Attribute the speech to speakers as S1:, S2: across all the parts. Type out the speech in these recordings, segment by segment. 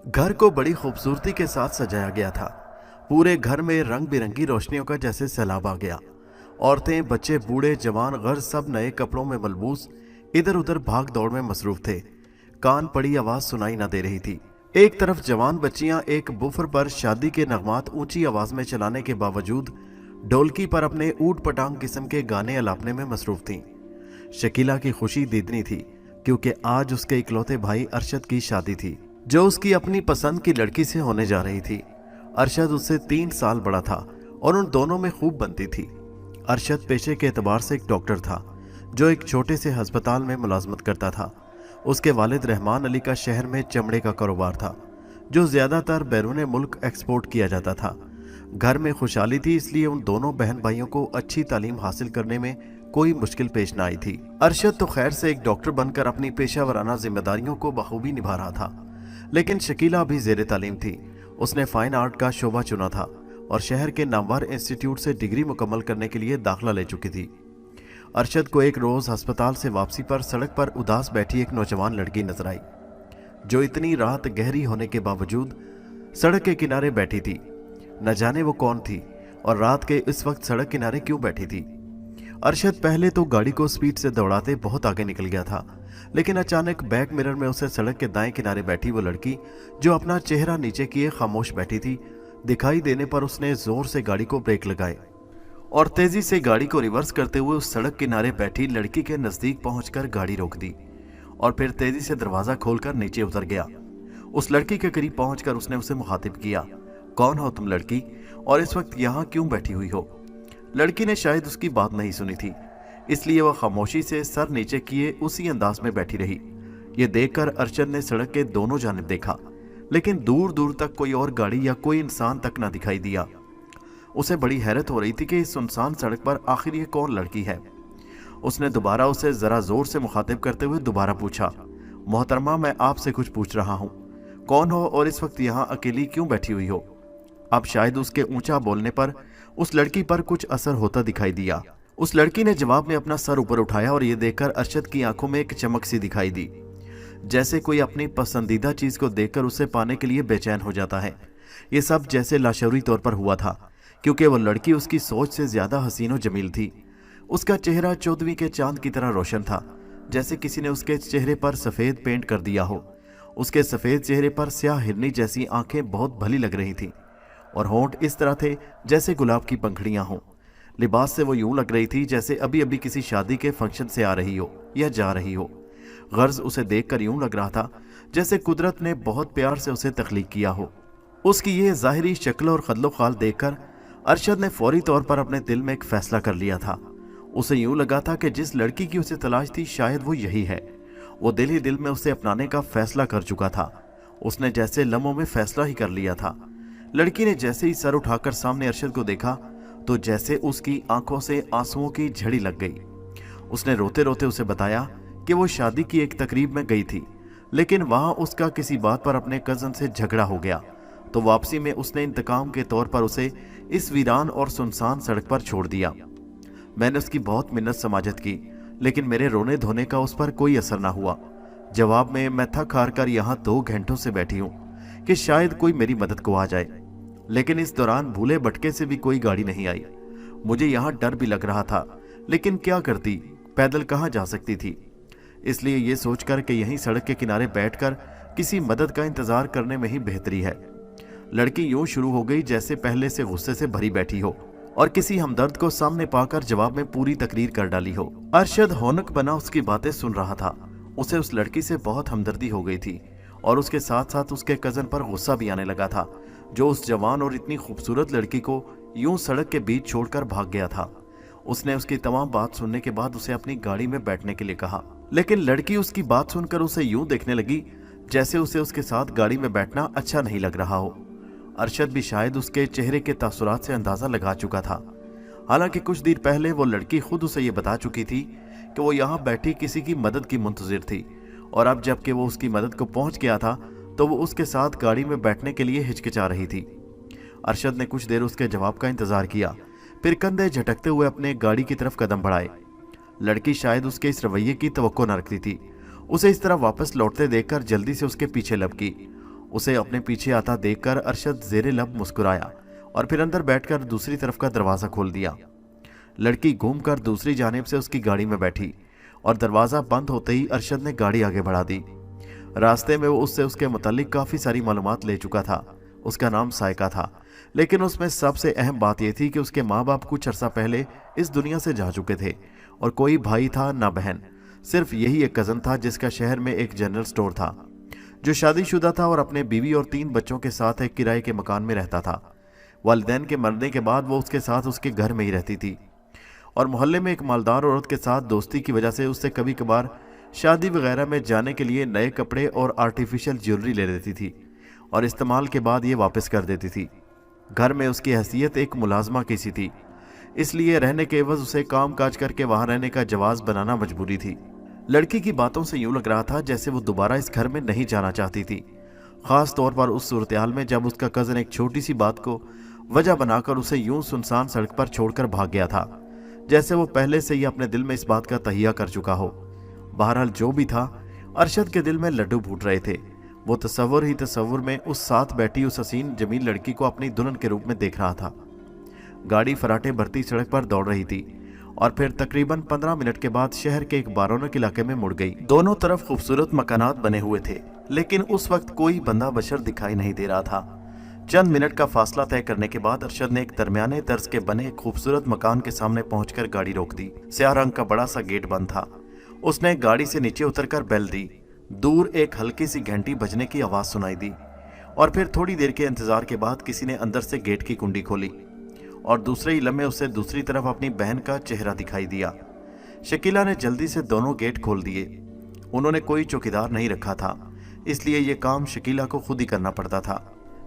S1: घर को बड़ी खूबसूरती के साथ सजाया गया था। पूरे घर में रंग बिरंगी रोशनियों का जैसे सैलाब आ गया। औरतें, बच्चे, बूढ़े, जवान, गर्द सब नए कपड़ों में मलबूस इधर उधर भाग दौड़ में मसरूफ थे। कान पड़ी आवाज सुनाई न दे रही थी। एक तरफ जवान बच्चियां एक बुफर पर शादी के नगमात ऊंची आवाज में चलाने के बावजूद ढोलकी पर अपने ऊट पटांग किस्म के गाने अलापने में मसरूफ थीं। शकीला की खुशी दीदनी थी, क्योंकि आज उसके इकलौते भाई अरशद की शादी थी, जो उसकी अपनी पसंद की लड़की से होने जा रही थी। अरशद उससे 3 साल बड़ा था और उन दोनों में खूब बनती थी। अरशद पेशे के एतबार से एक डॉक्टर था, जो एक छोटे से हस्पताल में मुलाजमत करता था। उसके वालिद रहमान अली का शहर में चमड़े का कारोबार था, जो ज़्यादातर बैरून मुल्क एक्सपोर्ट किया जाता था। घर में खुशहाली थी, इसलिए उन दोनों बहन भाइयों को अच्छी तालीम हासिल करने में कोई मुश्किल पेश न आई थी। अरशद तो खैर से एक डॉक्टर बनकर अपनी पेशा वराना जिम्मेदारियों को बखूबी निभा रहा था, लेकिन शकीला भी ज़ेरे तालीम थी। उसने फाइन आर्ट का शोबा चुना था और शहर के नामवर इंस्टीट्यूट से डिग्री मुकम्मल करने के लिए दाखिला ले चुकी थी। अरशद को एक रोज़ अस्पताल से वापसी पर सड़क पर उदास बैठी एक नौजवान लड़की नजर आई, जो इतनी रात गहरी होने के बावजूद सड़क के किनारे बैठी थी। न जाने वो कौन थी और रात के इस वक्त सड़क किनारे क्यों बैठी थी। अरशद पहले तो गाड़ी को स्पीड से दौड़ाते बहुत आगे निकल गया था, लेकिन अचानक बैक मिरर में उसे सड़क के दाएं किनारे बैठी वो लड़की, जो अपना चेहरा नीचे किए खामोश बैठी थी, दिखाई देने पर उसने जोर से गाड़ी को ब्रेक लगाए और तेजी से गाड़ी को रिवर्स करते हुए उस सड़क किनारे बैठी लड़की के नजदीक पहुंचकर गाड़ी रोक दी और फिर तेजी से दरवाजा खोलकर नीचे उतर गया। उस लड़की के करीब पहुंचकर उसने उसे मुखातिब किया, कौन हो तुम लड़की, और इस वक्त यहाँ क्यों बैठी हुई हो। लड़की ने शायद उसकी बात नहीं सुनी थी, इसलिए वह खामोशी से सर नीचे किए उसी अंदाज में बैठी रही। ये देखकर अरशद ने सड़क के दोनों जानिब देखा, लेकिन दूर दूर तक कोई और गाड़ी या कोई इंसान तक ना दिखाई दिया। उसे बड़ी हैरत हो रही थी कि इस सुनसान सड़क पर आखिर ये कौन लड़की है। उसने दोबारा उसे जरा जोर से मुखातिब करते हुए दोबारा पूछा, मोहतरमा, मैं आपसे कुछ पूछ रहा हूँ, कौन हो और इस वक्त यहाँ अकेली क्यों बैठी हुई हो। अब शायद उसके ऊंचा बोलने पर उस लड़की पर कुछ असर होता दिखाई दिया। उस लड़की ने जवाब में अपना सर ऊपर उठाया और यह देखकर अरशद की आंखों में एक चमक सी दिखाई दी, जैसे कोई अपनी पसंदीदा चीज को देखकर उसे पाने के लिए बेचैन हो जाता है। ये सब जैसे लाशऊरी तौर पर हुआ था, क्योंकि वो लड़की उसकी सोच से ज्यादा हसीन और जमील थी। उसका चेहरा 14वीं के चांद की तरह रोशन था, जैसे किसी ने उसके चेहरे पर सफेद पेंट कर दिया हो। उसके सफेद चेहरे पर स्याह हिरनी जैसी आंखें बहुत भली लग रही थीं और होंठ इस तरह थे जैसे गुलाब की पंखड़ियां हों। लिबास से वो यूं लग रही थी जैसे अभी अभी किसी शादी के फंक्शन से आ रही हो या जा रही हो। गर्ज उसे देखकर यूं लग रहा था जैसे कुदरत ने बहुत प्यार से उसे तख्लीक किया हो। उसकी ये ज़ाहिरी शक्ल और खदलो खाल देखकर अरशद ने फौरी तौर पर अपने दिल में एक फैसला कर लिया था। उसे यूं लगा था कि जिस लड़की की उसे तलाश थी शायद वो यही है। वो दिल ही दिल में उसे अपनाने का फैसला कर चुका था। उसने जैसे लम्हों में फैसला ही कर लिया था। लड़की ने जैसे ही सर उठाकर सामने अरशद को देखा तो जैसे उसकी आंखों से आंसुओं की झड़ी लग गई। उसने रोते रोते उसे बताया कि वो शादी की एक तकरीब में गई थी, लेकिन वहां उसका किसी बात पर अपने कजन से झगड़ा हो गया, तो वापसी में उसने इंतकाम के तौर पर उसे इस वीरान और सुनसान सड़क पर छोड़ दिया। मैंने उसकी बहुत मिन्नत समाजत की, लेकिन मेरे रोने धोने का उस पर कोई असर ना हुआ। जवाब में मैं थक हार कर यहाँ 2 घंटों से बैठी हूँ कि शायद कोई मेरी मदद को आ जाए, लेकिन इस दौरान भूले भटके से भी कोई गाड़ी नहीं आई। मुझे यहाँ डर भी लग रहा था, लेकिन क्या करती, पैदल कहाँ जा सकती थी। इसलिए ये सोचकर कि यहीं सड़क के किनारे बैठकर किसी मदद का इंतजार करने में ही बेहतरी है। लड़की यूं शुरू हो गई जैसे पहले से गुस्से से भरी बैठी हो और किसी हमदर्द को सामने पाकर जवाब में पूरी तकरीर कर डाली हो। अरशद हौनक बना उसकी बातें सुन रहा था। उसे उस लड़की से बहुत हमदर्दी हो गई थी और उसके साथ साथ उसके कजन पर गुस्सा भी आने लगा था, जो उस जवान और इतनी खूबसूरत लड़की को यूं सड़क के बीच छोड़कर भाग गया था। उसने उसकी तमाम बात सुनने के बाद उसे अपनी गाड़ी में बैठने के लिए कहा, लेकिन लड़की उसकी बात सुनकर उसे यूं देखने लगी जैसे उसे उसके साथ गाड़ी में बैठना अच्छा नहीं लग रहा हो। अरशद भी शायद उसके चेहरे के तासुरात से अंदाजा लगा चुका था। हालांकि कुछ देर पहले वो लड़की खुद उसे ये बता चुकी थी कि वो यहाँ बैठी किसी की मदद की मुंतजिर थी, और अब जबकि वो उसकी मदद को पहुंच गया था तो वो उसके साथ गाड़ी में बैठने के लिए हिचकिचा रही थी। अरशद ने कुछ देर उसके जवाब का इंतजार किया, फिर कंधे झटकते हुए अपने गाड़ी की तरफ कदम बढ़ाए। लड़की शायद उसके इस रवैये की तवक्को न रखती थी। उसे इस तरह वापस लौटते देखकर जल्दी से उसके पीछे लपकी। उसे अपने पीछे आता देखकर अरशद ज़ेरे लब मुस्कुराया और फिर अंदर बैठकर दूसरी तरफ का दरवाज़ा खोल दिया। लड़की घूमकर दूसरी जानिब से उसकी गाड़ी में बैठी और दरवाज़ा बंद होते ही अरशद ने गाड़ी आगे बढ़ा दी। रास्ते में वो उससे उसके मुतालिक काफ़ी सारी मालूमात ले चुका था। उसका नाम साइका था, लेकिन उसमें सबसे अहम बात यह थी कि उसके माँ बाप कुछ अरसा पहले इस दुनिया से जा चुके थे और कोई भाई था ना बहन। सिर्फ यही एक कज़न था जिसका शहर में एक जनरल स्टोर था, जो शादीशुदा था और अपने बीवी और 3 बच्चों के साथ एक किराए के मकान में रहता था। वालिदैन के मरने के बाद वो उसके साथ उसके घर में ही रहती थी और मोहल्ले में एक मालदार औरत के साथ दोस्ती की वजह से उससे कभी कभार शादी वगैरह में जाने के लिए नए कपड़े और आर्टिफिशियल ज्वेलरी ले लेती थी और इस्तेमाल के बाद ये वापस कर देती थी। घर में उसकी हैसियत एक मुलाजमा की सी थी, इसलिए रहने के एवज उसे काम काज करके वहाँ रहने का जवाज बनाना मजबूरी थी। लड़की की बातों से यूँ लग रहा था जैसे वो दोबारा इस घर में नहीं जाना चाहती थी, ख़ास तौर पर उस सूरत-ए-हाल में जब उसका कज़न एक छोटी सी बात को वजह बनाकर उसे यूं सुनसान सड़क पर छोड़कर भाग गया था, जैसे वो पहले से ही अपने दिल में इस बात का तहिया कर चुका हो। बहरहाल जो भी था, अरशद के दिल में लड्डू फूट रहे थे। वो तसव्वुर ही तसव्वुर में उस साथ बैठी उस हसीन जमील लड़की को अपनी दुल्हन के रूप में देख रहा था। गाड़ी फराटे भरती सड़क पर दौड़ रही थी और फिर तकरीबन 15 मिनट के बाद शहर के एक बारोनक इलाके में मुड़ गई। दोनों तरफ खूबसूरत मकानात बने हुए थे, लेकिन उस वक्त कोई बंदा बशर दिखाई नहीं दे रहा था। चंद मिनट का फासला तय करने के बाद अरशद ने एक दरमियाने तर्ज के बने खूबसूरत मकान के सामने पहुंचकर गाड़ी रोक दी। स्याह रंग का बड़ा सा गेट बंद था। उसने गाड़ी से नीचे उतरकर बेल दी। दूर एक हल्की सी घंटी बजने की आवाज सुनाई दी और फिर थोड़ी देर के इंतजार के बाद किसी ने अंदर से गेट की कुंडी खोली और दूसरे ही लम्हे उसे दूसरी तरफ अपनी बहन का चेहरा दिखाई दिया। शकीला ने जल्दी से दोनों गेट खोल दिए। उन्होंने कोई चौकीदार नहीं रखा था, इसलिए ये काम शकीला को खुद ही करना पड़ता था।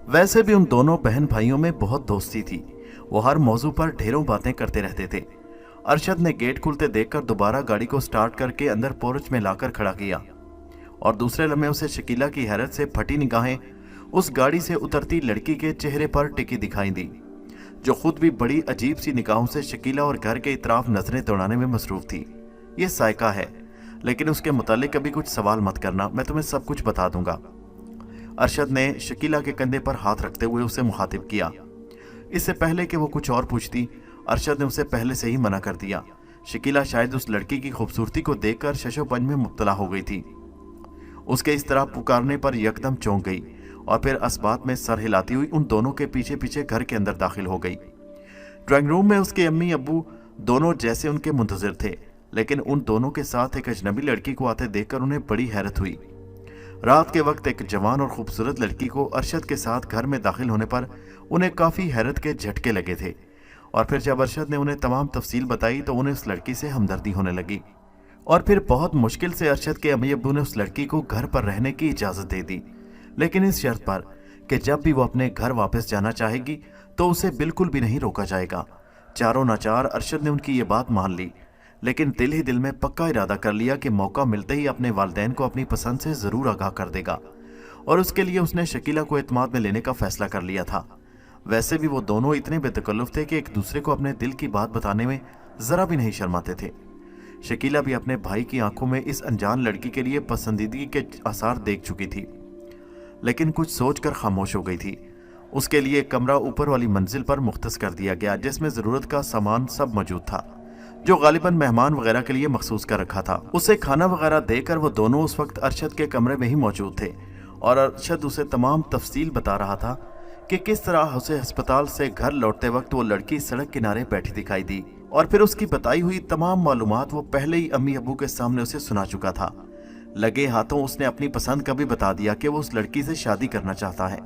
S1: वैसे भी उन दोनों बहन भाइयों में बहुत दोस्ती थी। वो हर मौजू पर ढेरों बातें करते रहते थे। अरशद ने गेट खुलते देखकर दोबारा गाड़ी को स्टार्ट करके अंदर पोर्च में लाकर खड़ा किया और दूसरे लम्हे उसे शकीला की हैरत से फटी निगाहें उस गाड़ी से उतरती लड़की के चेहरे पर टिकी दिखाई दी, जो खुद भी बड़ी अजीब सी निगाहों से शकीला और घर के इतराफ नजरें दौड़ाने में मसरूफ थी। ये साइका है, लेकिन उसके मुतालिक कभी कुछ सवाल मत करना, मैं तुम्हें सब कुछ बता दूंगा। अरशद ने शकीला के कंधे पर हाथ रखते हुए उसे मुखातिब किया। इससे पहले कि वो कुछ और पूछती, अरशद ने उसे पहले से ही मना कर दिया। शकीला शायद उस लड़की की खूबसूरती को देखकर शशोपंज में मुब्तला हो गई थी। उसके इस तरह पुकारने पर यकदम चौंक गई और फिर असबात में सर हिलाती हुई उन दोनों के पीछे पीछे घर के अंदर दाखिल हो गई। ड्राइंग रूम में उसके अम्मी अब्बू दोनों जैसे उनके मुंतजिर थे, लेकिन उन दोनों के साथ एक अजनबी लड़की को आते देखकर उन्हें बड़ी हैरत हुई। रात के वक्त एक जवान और खूबसूरत लड़की को अरशद के साथ घर में दाखिल होने पर उन्हें काफ़ी हैरत के झटके लगे थे और फिर जब अरशद ने उन्हें तमाम तफसील बताई तो उन्हें उस लड़की से हमदर्दी होने लगी और फिर बहुत मुश्किल से अरशद के अम्मी अब्बू ने उस लड़की को घर पर रहने की इजाज़त दे दी, लेकिन इस शर्त पर कि जब भी वो अपने घर वापस जाना चाहेगी तो उसे बिल्कुल भी नहीं रोका जाएगा। चारों नाचार अरशद ने उनकी ये बात मान ली, लेकिन दिल ही दिल में पक्का इरादा कर लिया कि मौका मिलते ही अपने वालिदैन को अपनी पसंद से ज़रूर आगाह कर देगा और उसके लिए उसने शकीला को एतमाद में लेने का फैसला कर लिया था। वैसे भी वो दोनों इतने बेतकल्लुफ़ थे कि एक दूसरे को अपने दिल की बात बताने में ज़रा भी नहीं शर्माते थे। शकीला भी अपने भाई की आंखों में इस अनजान लड़की के लिए पसंदीदगी के आसार देख चुकी थी, लेकिन कुछ सोचकर खामोश हो गई थी। उसके लिए एक कमरा ऊपर वाली मंजिल पर मुख्तस कर दिया गया, जिसमें ज़रूरत का सामान सब मौजूद था, जो गालिबन मेहमान वगैरह के लिए मखसूस कर रखा था। उसे खाना वगैरह देकर वो दोनों उस वक्त अरशद के कमरे में ही मौजूद थे और अरशद उसे तमाम तफसील बता रहा था कि किस तरह उसे अस्पताल से घर लौटते वक्त वो लड़की सड़क किनारे बैठी दिखाई दी और फिर उसकी बताई हुई तमाम मालूमात वो पहले ही अम्मी अब्बू के सामने उसे सुना चुका था। लगे हाथों उसने अपनी पसंद का भी बता दिया कि वो उस लड़की से शादी करना चाहता है।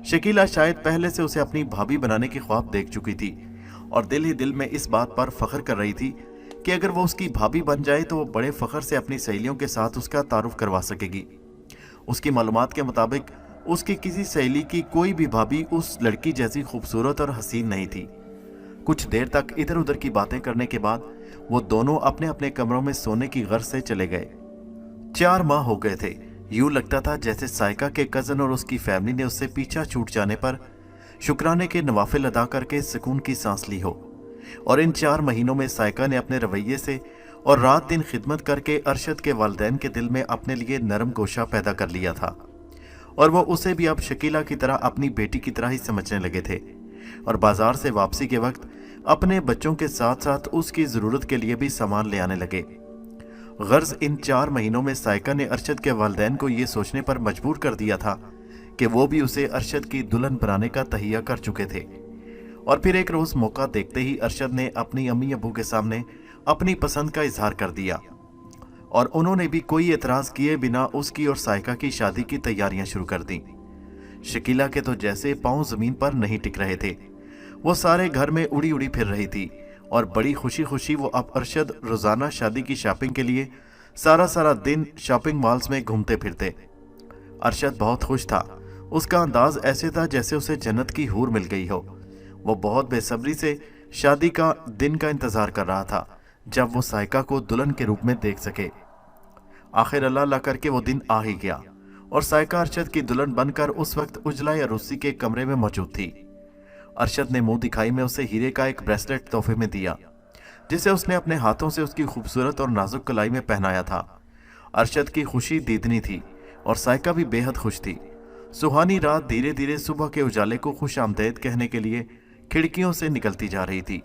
S1: शकीला शायद पहले से उसे अपनी भाभी बनाने की ख्वाब देख चुकी थी और दिल ही दिल में इस बात पर फख्र कर रही थी कि अगर वो उसकी भाभी बन जाए तो वो बड़े फख्र से अपनी सहेलियों के साथ उसका तारुफ करवा सकेगी। उसकी मालूमात के मुताबिक उसकी किसी सहेली की कोई भी भाभी उस लड़की जैसी खूबसूरत और हसीन नहीं थी। कुछ देर तक इधर उधर की बातें करने के बाद वो दोनों अपने अपने कमरों में सोने की गर्ज से चले गए। 4 माह हो गए थे। यूं लगता था जैसे साइका के कज़न और उसकी फैमिली ने उससे पीछा छूट जाने पर शुक्राने के नवाफिल अदा करके सुकून की सांस ली हो, और इन 4 महीनों में साइका ने अपने रवैये से और रात दिन खिदमत करके अरशद के वालिदैन के दिल में अपने लिए नरम गोशा पैदा कर लिया था। और वो उसे भी अब शकीला की तरह अपनी बेटी की तरह ही समझने लगे थे, और बाजार से वापसी के वक्त अपने बच्चों के साथ साथ उसकी ज़रूरत के लिए भी सामान ले आने लगे। गर्ज इन 4 महीनों में साइका ने अरशद के वालिदैन को ये सोचने पर मजबूर कर दिया था कि वो भी उसे अरशद की दुल्हन बनाने का तहिया कर चुके थे। और फिर एक रोज़ मौका देखते ही अरशद ने अपनी अम्मी अबू के सामने अपनी पसंद का इजहार कर दिया, और उन्होंने भी कोई एतराज़ किए बिना उसकी और साइका की शादी की तैयारियां शुरू कर दी। शकीला के तो जैसे पांव ज़मीन पर नहीं टिक रहे थे, वो सारे घर में उड़ी उड़ी फिर रही थी, और बड़ी खुशी खुशी वो अब अरशद रोज़ाना शादी की शॉपिंग के लिए सारा सारा दिन शॉपिंग मॉल्स में घूमते फिरते। अरशद बहुत खुश था। उसका अंदाज ऐसे था जैसे उसे जन्नत की हूर मिल गई हो। वो बहुत बेसब्री से शादी का दिन का इंतज़ार कर रहा था, जब वो साइका को दुल्हन के रूप में देख सके। आखिर अल्लाह अल्लाह करके वो दिन आ ही गया, और साइका अरशद की दुल्हन बनकर उस वक्त उजला या रूसी के कमरे में मौजूद थी। अरशद ने मुंह दिखाई में उसे हीरे का एक ब्रेसलेट तोहफे में दिया, जिसे उसने अपने हाथों से उसकी खूबसूरत और नाजुक कलाई में पहनाया था। अरशद की खुशी दीदनी थी, और साइका भी बेहद खुश थी। सुहानी रात धीरे धीरे सुबह के उजाले को खुश आमदेद कहने के लिए खिड़कियों से निकलती जा रही थी,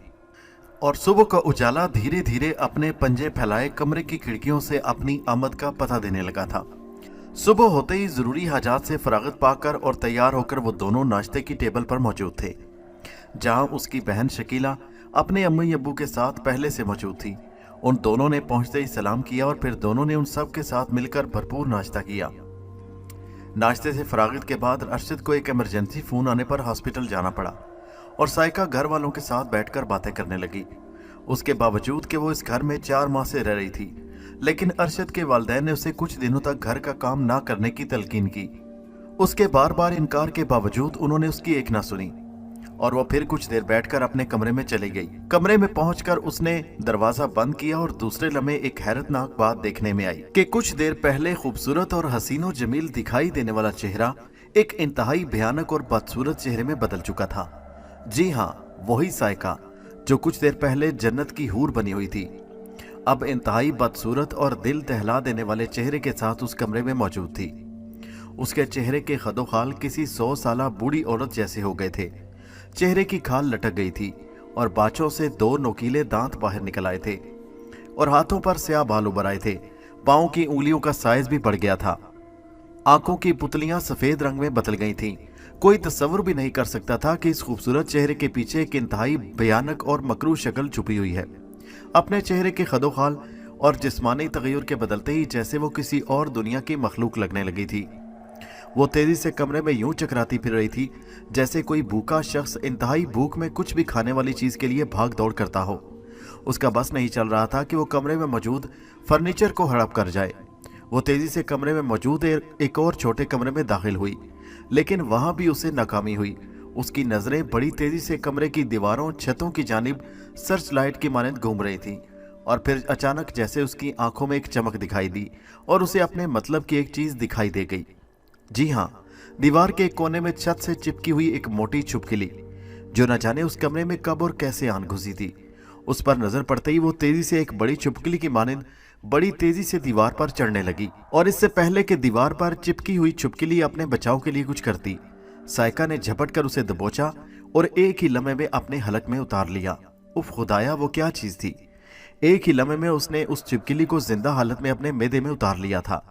S1: और सुबह का उजाला धीरे धीरे अपने पंजे फैलाए कमरे की खिड़कियों से अपनी आमद का पता देने लगा था। सुबह होते ही जरूरी हाजात से फरागत पाकर और तैयार होकर वो दोनों नाश्ते की टेबल पर मौजूद थे, जहां उसकी बहन शकीला अपने अम्मी अब्बू के साथ पहले से मौजूद थी। उन दोनों ने पहुंचते ही सलाम किया, और फिर दोनों ने उन सब के साथ मिलकर भरपूर नाश्ता किया। नाश्ते से फरागत के बाद अरशद को एक इमरजेंसी फोन आने पर हॉस्पिटल जाना पड़ा, और साइका घर वालों के साथ बैठकर बातें करने लगी। उसके बावजूद कि वो इस घर में 4 माह से रह रही थी, लेकिन अरशद के वालिदैन ने उसे कुछ दिनों तक घर का काम ना करने की तलकीन की। उसके बार बार इनकार के बावजूद उन्होंने उसकी एक ना सुनी, और वो फिर कुछ देर बैठकर अपने कमरे में चली गई। कमरे में पहुंचकर उसने दरवाजा बंद किया, और दूसरे लम्हे एक हैरतनाक बात देखने में आई कि कुछ देर पहले खूबसूरत और हसीनो जमील दिखाई देने वाला चेहरा एक इंतहाई भयानक और बदसूरत चेहरे में बदल चुका था। जी हाँ, वही साइका जो कुछ देर पहले जन्नत की हूर बनी हुई थी, अब इंतहाई बदसूरत और दिल दहला देने वाले चेहरे के साथ उस कमरे में मौजूद थी। उसके चेहरे के खदोखाल किसी 100 साला बूढ़ी औरत जैसे हो गए थे। चेहरे की खाल लटक गई थी, और बाँचों से 2 नोकीले दांत बाहर निकल आए थे, और हाथों पर स्याह बाल उभर आए थे। पाँव की उंगलियों का साइज भी बढ़ गया था। आंखों की पुतलियां सफेद रंग में बदल गई थीं। कोई तस्वुर भी नहीं कर सकता था कि इस खूबसूरत चेहरे के पीछे एक इंतहाई भयानक और मकरू शक्ल छुपी हुई है। अपने चेहरे के खदोखाल और जिस्मानी तगय्युर के बदलते ही जैसे वो किसी और दुनिया की मखलूक लगने लगी थी। वो तेजी से कमरे में यूं चकराती फिर रही थी जैसे कोई भूखा शख्स इंतहाई भूख में कुछ भी खाने वाली चीज के लिए भाग दौड़ करता हो। उसका बस नहीं चल रहा था कि वो कमरे में मौजूद फर्नीचर को हड़प कर जाए। वो तेजी से कमरे में मौजूद एक और छोटे कमरे में दाखिल हुई, लेकिन वहां भी उसे नाकामी हुई। उसकी नजरें बड़ी तेजी से कमरे की दीवारों छतों की जानिब सर्च लाइट की मानंद घूम रही थी, और फिर अचानक जैसे उसकी आंखों में एक चमक दिखाई दी और उसे अपने मतलब की एक चीज दिखाई दे गई। जी हाँ, दीवार के एक कोने में छत से चिपकी हुई एक मोटी छिपकली, जो न जाने उस कमरे में कब और कैसे आन घुसी थी। उस पर नजर पड़ते ही वो तेजी से एक बड़ी छिपकली की मानंद बड़ी तेजी से दीवार पर चढ़ने लगी, और इससे पहले कि दीवार पर चिपकी हुई छिपकली अपने बचाव के लिए कुछ करती, साइका ने झपट कर उसे दबोचा और एक ही लम्हे में अपने हलक में उतार लिया। उफ खुदाया, वो क्या चीज थी! एक ही लम्हे में उसने उस छिपकली को जिंदा हालत में अपने मैदे में उतार लिया था।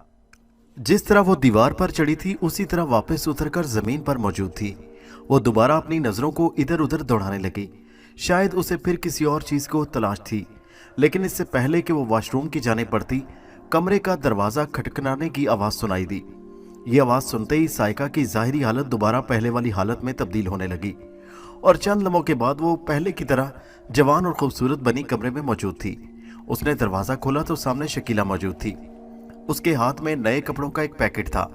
S1: जिस तरह वो दीवार पर चढ़ी थी उसी तरह वापस उतरकर जमीन पर मौजूद थी। वो दोबारा अपनी नजरों को इधर उधर दौड़ाने लगी। शायद उसे फिर किसी और चीज को तलाश थी, लेकिन इससे पहले कि वो वॉशरूम की जाने पड़ती, कमरे का दरवाजा खटखटाने की आवाज सुनाई दी। ये आवाज सुनते ही साइका की जाहिरी हालत दोबारा पहले वाली हालत में तब्दील होने लगी, और चंद लम्हों के बाद वो पहले की तरह जवान और खूबसूरत बनी कमरे में मौजूद थी। उसने दरवाजा खोला तो सामने शकीला मौजूद थी। उसके हाथ में नए कपड़ों का एक पैकेट था,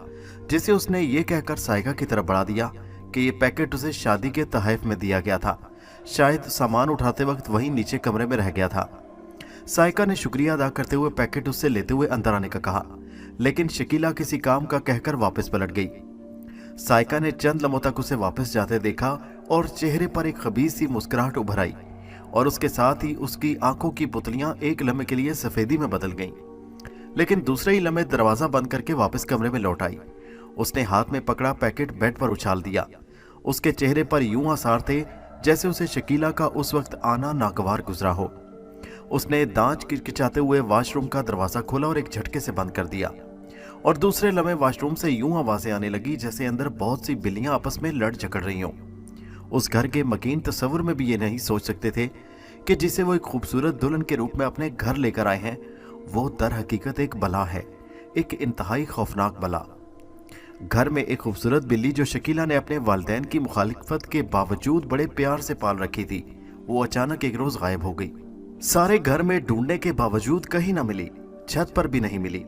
S1: जिसे उसने ये कहकर साइका की तरफ बढ़ा दिया कि ये पैकेट उसे शादी के तहफ में दिया गया था। शायद सामान उठाते वक्त वहीं नीचे कमरे में रह गया था। साइका ने शुक्रिया अदा करते हुए पैकेट उससे लेते हुए अंदर आने का कहा, लेकिन शकीला किसी काम का कहकर वापस पलट गई। साइका ने चंद लम्हों तक उसे वापस जाते देखा और चेहरे पर एक खबीस सी मुस्कुराहट उभर आई, और उसके साथ ही उसकी आंखों की पुतलियां एक लम्हे के लिए सफेदी में बदल गईं। लेकिन दूसरे ही लम्हे दरवाजा बंद करके वापस कमरे में लौट आई, उसने हाथ में पकड़ा पैकेट बेड पर उछाल दिया। उसके चेहरे पर यूं आसार थे जैसे उसे शकीला का उस वक्त आना नागवार गुजरा हो। उसने दांत किचकिचाते हुए वॉशरूम का दरवाजा खोला और एक झटके से बंद कर दिया, और दूसरे लम्हे वॉशरूम से यूं आवाजें आने लगी जैसे अंदर बहुत सी बिल्लियां आपस में लड़ झगड़ रही हों। उस घर के मकीन तस्वुर में भी ये नहीं सोच सकते थे कि जिसे वो एक खूबसूरत दुल्हन के रूप में अपने घर लेकर आए हैं, वो दर हकीकत एक बला है, एक इंतहाई खौफनाक बला। घर में एक खूबसूरत बिल्ली जो शकीला ने अपने वालिदैन की मुखालिफत के बावजूद बड़े प्यार से पाल रखी थी, वो अचानक एक रोज गायब हो गई। सारे घर में ढूंढने के बावजूद कहीं न मिली, छत पर भी नहीं मिली।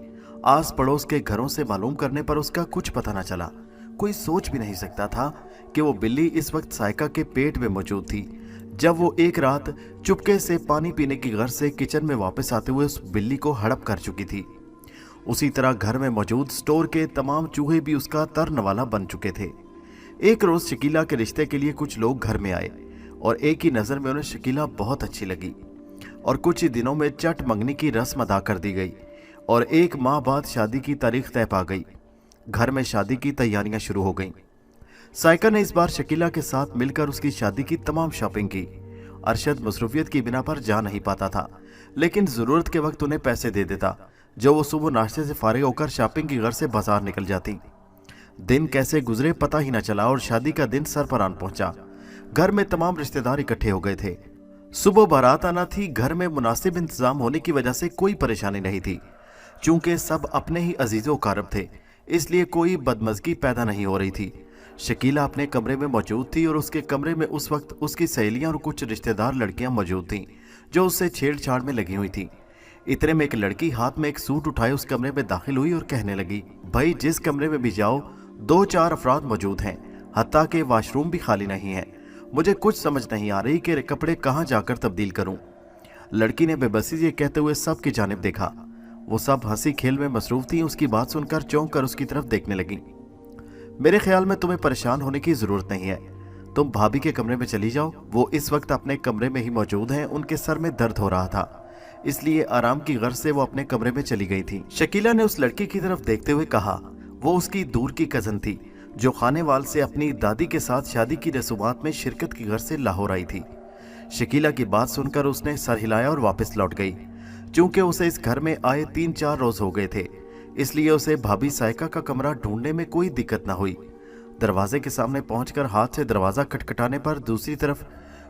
S1: आस पड़ोस के घरों से मालूम करने पर उसका कुछ पता न चला। कोई सोच भी नहीं सकता था कि वो बिल्ली इस वक्त साइका के पेट में मौजूद थी। जब वो एक रात चुपके से पानी पीने की गर्ज से किचन में वापस आते हुए उस बिल्ली को हड़प कर चुकी थी। उसी तरह घर में मौजूद स्टोर के तमाम चूहे भी उसका तरनवाला बन चुके थे। एक रोज शकीला के रिश्ते के लिए कुछ लोग घर में आए और एक ही नजर में उन्हें शकीला बहुत अच्छी लगी और कुछ ही दिनों में चट मंगनी की रस्म अदा कर दी गई और 1 माह बाद शादी की तारीख तय पा गई। घर में शादी की तैयारियां शुरू हो गईं। साइका ने इस बार शकीला के साथ मिलकर उसकी शादी की तमाम शॉपिंग की। अरशद मसरूफियत की बिना पर जा नहीं पाता था, लेकिन जरूरत के वक्त उन्हें पैसे दे देता, जो वो सुबह नाश्ते से फारिग होकर शॉपिंग की घर से बाजार निकल जाती। दिन कैसे गुजरे पता ही न चला और शादी का दिन सर पर आन पहुंचा। घर में तमाम रिश्तेदार इकट्ठे हो गए थे। सुबह बारात आना थी। घर में मुनासिब इंतजाम होने की वजह से कोई परेशानी नहीं थी। चूंकि सब अपने ही अजीजों कारब थे, इसलिए कोई बदमज़गी पैदा नहीं हो रही थी। शकीला अपने कमरे में मौजूद थी और उसके कमरे में उस वक्त उसकी सहेलियां और कुछ रिश्तेदार लड़कियां मौजूद थीं जो उससे छेड़छाड़ में लगी हुई थी। इतने में एक लड़की हाथ में एक सूट उठाए उस कमरे में दाखिल हुई और कहने लगी, भाई जिस कमरे में भी जाओ 2-4 अफराद मौजूद हैं, हत्ता के वाशरूम भी खाली नहीं है। मुझे कुछ समझ नहीं आ रही कि कपड़े कहाँ जाकर तब्दील करूं। लड़की ने बेबसी ये कहते हुए सब की जानिब देखा। वो सब हंसी खेल में मसरूफ थी। उसकी बात सुनकर चौंक कर उसकी तरफ देखने लगी। मेरे ख्याल में तुम्हें परेशान होने की जरूरत नहीं है, तुम भाभी के कमरे में चली जाओ। वो इस वक्त अपने कमरे में ही मौजूद हैं। उनके सर में दर्द हो रहा था, इसलिए आराम की गर्ज से वो अपने कमरे में चली गई थी। शकीला ने उस लड़की की तरफ देखते हुए कहा। वो उसकी दूर की कजन थी जो खानेवाल से अपनी दादी के साथ शादी की रसूमात में शिरकत की गर्ज से लाहौर आई थी। शकीला की बात सुनकर उसने सर हिलाया और वापस लौट गई। चूंकि उसे इस घर में आए 3-4 रोज हो गए थे, इसलिए उसे भाभी साइका का कमरा ढूंढने में कोई दिक्कत न हुई। दरवाजे के सामने पहुंचकर हाथ से दरवाजा खटखटाने पर दूसरी तरफ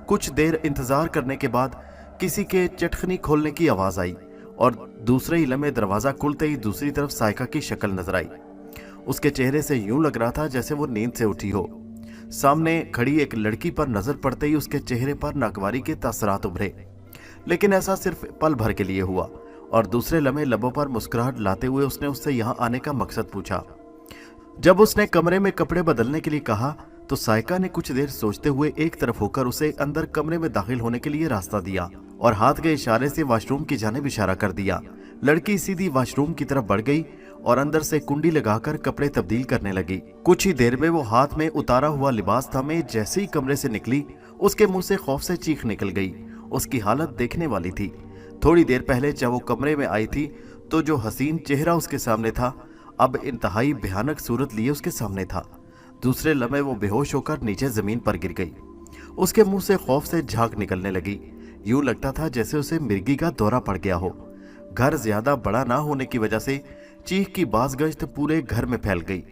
S1: कुछ देर इंतजार करने के बाद किसी के चटखनी खोलने की आवाज आई और दूसरे ही लम्हे दरवाजा खुलते ही दूसरी तरफ साइका की शक्ल नजर आई। उसके चेहरे से यूं लग रहा था जैसे वो नींद से उठी हो। सामने खड़ी एक लड़की पर नजर पड़ते ही उसके चेहरे पर नागवारी के तासरात उभरे, लेकिन ऐसा सिर्फ पल भर के लिए हुआ और दूसरे लम्हे लबों पर मुस्कुराहट लाते हुए उसने उससे यहां आने का मकसद पूछा। जब उसने कमरे में कपड़े बदलने के लिए कहा तो साइका ने कुछ देर सोचते हुए एक तरफ होकर उसे अंदर कमरे में दाखिल होने के लिए रास्ता दिया और हाथ के इशारे से वॉशरूम की जानिब इशारा कर दिया। लड़की सीधी वॉशरूम की तरफ बढ़ गई और अंदर से कुंडी लगाकर कपड़े तब्दील करने लगी। कुछ ही देर में वो हाथ में उतारा हुआ लिबास थामे जैसे ही कमरे से निकली, उसके मुंह से खौफ से चीख निकल गई। उसकी हालत देखने वाली थी। थोड़ी देर पहले जब वो कमरे में आई थी तो जो हसीन चेहरा उसके सामने था, अब इंतहाई भयानक सूरत लिए उसके सामने था। दूसरे लम्हे वो बेहोश होकर नीचे जमीन पर गिर गई। उसके मुंह से खौफ से झाग निकलने लगी। यूं लगता था जैसे उसे मिर्गी का दौरा पड़ गया हो। घर ज्यादा बड़ा ना होने की वजह से चीख की बाज़गश्त पूरे घर में फैल गई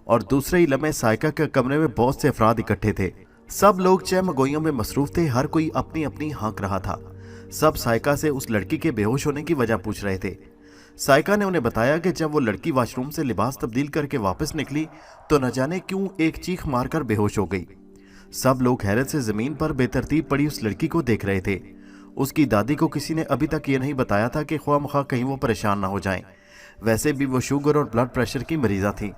S1: और दूसरे ही लम्हे साइका के कमरे में बहुत से अफराद इकट्ठे थे। सब लोग चहमगोइयों में मसरूफ थे। हर कोई अपनी अपनी हाँक रहा था। सब साइका से उस लड़की के बेहोश होने की वजह पूछ रहे थे। साइका ने उन्हें बताया कि जब वो लड़की वॉशरूम से लिबास तब्दील करके वापस निकली तो न जाने क्यों एक चीख मारकर बेहोश हो गई। सब लोग हैरत से जमीन पर बेतरतीब पड़ी उस लड़की को देख रहे थे। उसकी दादी को किसी ने अभी तक ये नहीं बताया था कि ख्वामख्वाह कहीं वो परेशान ना हो जाएं। वैसे भी वो शुगर और ब्लड प्रेशर की मरीजा थी,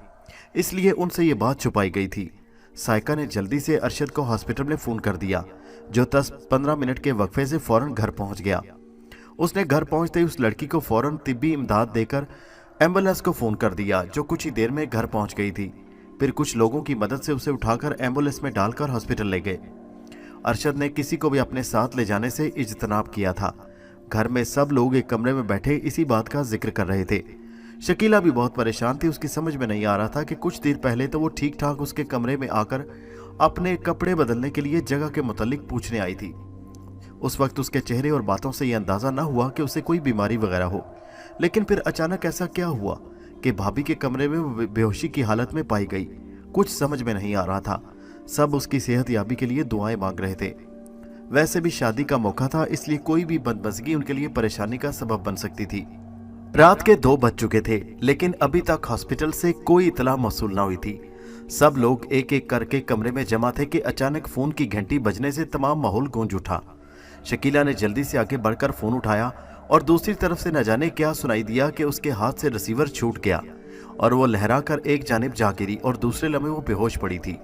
S1: इसलिए उनसे ये बात छुपाई गई थी। साइका ने जल्दी से अरशद को हॉस्पिटल में फ़ोन कर दिया, जो 10-15 मिनट के वक्फे से फ़ौरन घर पहुंच गया। उसने घर पहुंचते ही उस लड़की को फ़ौरन तिब्बी इमदाद देकर एम्बुलेंस को फ़ोन कर दिया, जो कुछ ही देर में घर पहुंच गई थी। फिर कुछ लोगों की मदद से उसे उठाकर एम्बुलेंस में डालकर हॉस्पिटल ले गए। अरशद ने किसी को भी अपने साथ ले जाने से इज्तनाब किया था। घर में सब लोग एक कमरे में बैठे इसी बात का जिक्र कर रहे थे। शकीला भी बहुत परेशान थी। उसकी समझ में नहीं आ रहा था कि कुछ देर पहले तो वो ठीक ठाक उसके कमरे में आकर अपने कपड़े बदलने के लिए जगह के मुतालिक पूछने आई थी। उस वक्त उसके चेहरे और बातों से यह अंदाजा न हुआ कि उसे कोई बीमारी वगैरह हो, लेकिन फिर अचानक ऐसा क्या हुआ कि भाभी के कमरे में वो बेहोशी की हालत में पाई गई। कुछ समझ में नहीं आ रहा था। सब उसकी सेहत याबी के लिए दुआएं मांग रहे थे। वैसे भी शादी का मौका था, इसलिए कोई भी बदमज़गी उनके लिए परेशानी का सबब बन सकती थी। रात के 2 बज चुके थे, लेकिन अभी तक हॉस्पिटल से कोई इतला मौसूल न हुई थी। सब लोग एक एक करके कमरे में जमा थे कि अचानक फोन की घंटी बजने से तमाम माहौल गूंज उठा। शकीला ने जल्दी से आगे बढ़कर फोन उठाया और दूसरी तरफ से न जाने क्या सुनाई दिया कि उसके हाथ से रिसीवर छूट गया और वो लहरा कर एक जानिब जा गिरी और दूसरे लम्हे वो बेहोश पड़ी थी।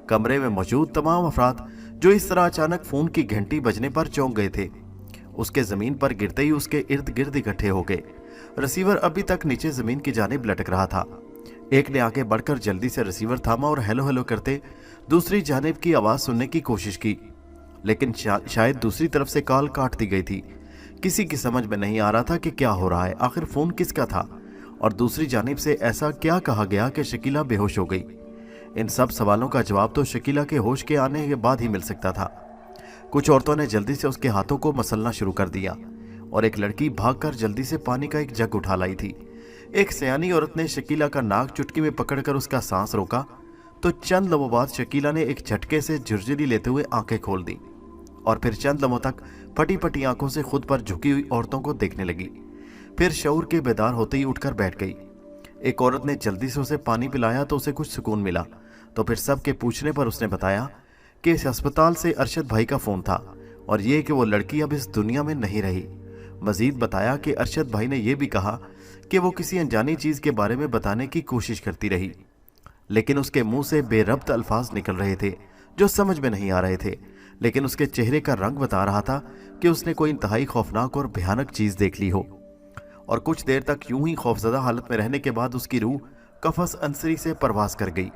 S1: कमरे में मौजूद तमाम अफराद जो इस तरह अचानक फोन की घंटी बजने पर चौंक गए थे, उसके जमीन पर गिरते ही उसके इर्द गिर्द इकट्ठे हो गए। रिसीवर अभी तक नीचे जमीन की जानिब लटक रहा था। एक ने आगे बढ़कर जल्दी से रिसीवर थामा और हेलो हेलो करते दूसरी जानिब की आवाज सुनने की कोशिश की, लेकिन शायद दूसरी तरफ से कॉल काट दी गई थी। किसी की समझ में नहीं आ रहा था कि क्या हो रहा है, आखिर फोन किसका था और दूसरी जानिब से ऐसा क्या कहा गया कि शकीला बेहोश हो गई। इन सब सवालों का जवाब तो शकीला के होश के आने के बाद ही मिल सकता था। कुछ औरतों ने जल्दी से उसके हाथों को मसलना शुरू कर दिया और एक लड़की भागकर जल्दी से पानी का एक जग उठा लाई थी। एक सयानी औरत ने शकीला का नाक चुटकी में पकड़कर उसका सांस रोका तो चंद लम्हों बाद शकीला ने एक झटके से झुरझुरी लेते हुए आंखें खोल दी और फिर चंद लम्हों तक फटी फटी आंखों से खुद पर झुकी हुई औरतों को देखने लगी। फिर शऊर के बेदार होते ही उठकर बैठ गई। एक औरत ने जल्दी से उसे पानी पिलाया तो उसे कुछ सुकून मिला। तो फिर सबके पूछने पर उसने बताया कि इस अस्पताल से अरशद भाई का फोन था और ये कि वो लड़की अब इस दुनिया में नहीं रही। मजीद बताया कि अरशद भाई ने यह भी कहा कि वो किसी अनजानी चीज के बारे में बताने की कोशिश करती रही, लेकिन उसके मुंह से बेरब्त अल्फाज निकल रहे थे जो समझ में नहीं आ रहे थे, लेकिन उसके चेहरे का रंग बता रहा था कि उसने कोई इंतहाई खौफनाक और भयानक चीज देख ली हो। और कुछ देर तक यूं ही खौफजदा हालत में रहने के बाद उसकी रूह कफस अंसरी से परवास कर गई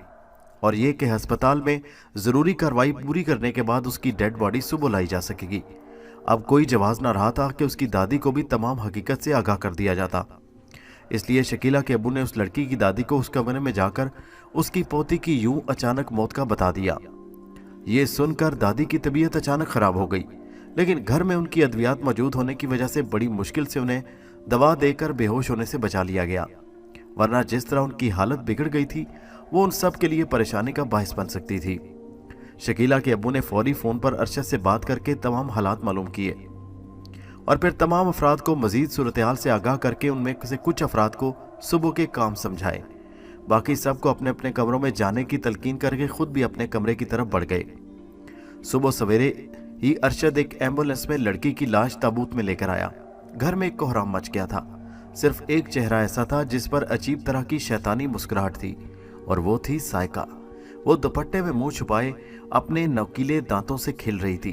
S1: और ये कि अस्पताल में ज़रूरी कार्रवाई पूरी करने के बाद उसकी डेड बॉडी सुबह लाई जा सकेगी। अब कोई जवाब न रहा था कि उसकी दादी को भी तमाम हकीकत से आगाह कर दिया जाता। इसलिए शकीला के अबू ने उस लड़की की दादी को उस कमरे में जाकर उसकी पोती की यूं अचानक मौत का बता दिया। ये सुनकर दादी की तबीयत अचानक खराब हो गई, लेकिन घर में उनकी अद्वियात मौजूद होने की वजह से बड़ी मुश्किल से उन्हें दवा देकर बेहोश होने से बचा लिया गया, वरना जिस तरह उनकी हालत बिगड़ गई थी वो उन सब के लिए परेशानी का बायस बन सकती थी। शकीला के अब्बू ने फौरी फोन पर अरशद से बात करके तमाम हालात मालूम किए और फिर तमाम अफराद को मजीद सूरत-ए-हाल से आगाह करके उनमें से कुछ अफराद को सुबह के काम समझाए। बाकी सबको अपने अपने कमरों में जाने की तलकीन करके खुद भी अपने कमरे की तरफ बढ़ गए। सुबह सवेरे ही अरशद एक एम्बुलेंस में लड़की की लाश ताबूत में लेकर आया। घर में एक कोहराम मच गया था। सिर्फ एक चेहरा ऐसा था जिस पर अजीब तरह की शैतानी मुस्कुराहट थी और वो थी साइका। वो दुपट्टे में मुंह छुपाए अपने नकीले दांतों से खिल रही थी।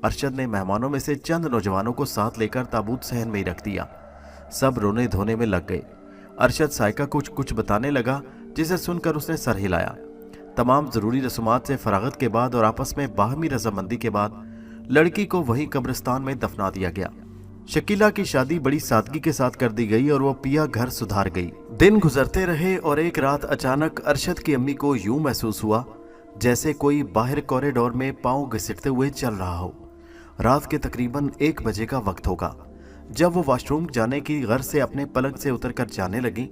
S1: अरशद ने मेहमानों में से चंद नौजवानों को साथ लेकर ताबूत सहन में ही रख दिया। सब रोने धोने में लग गए। अरशद साइका कुछ बताने लगा, जिसे सुनकर उसने सर हिलाया। तमाम जरूरी रस्मात से फरागत के बाद और आपस में बाहमी रजामंदी के बाद लड़की को वहीं कब्रिस्तान में दफना दिया गया। शकीला की शादी बड़ी सादगी के साथ कर दी गई और वो पिया घर सुधार गई। दिन गुजरते रहे और एक रात अचानक अरशद की अम्मी को यूं महसूस हुआ जैसे कोई बाहर कॉरिडोर में पांव घसीटते हुए चल रहा हो। रात के तकरीबन 1 बजे का वक्त होगा। जब वो वॉशरूम जाने की गर्ज से अपने पलंग से उतरकर जाने लगी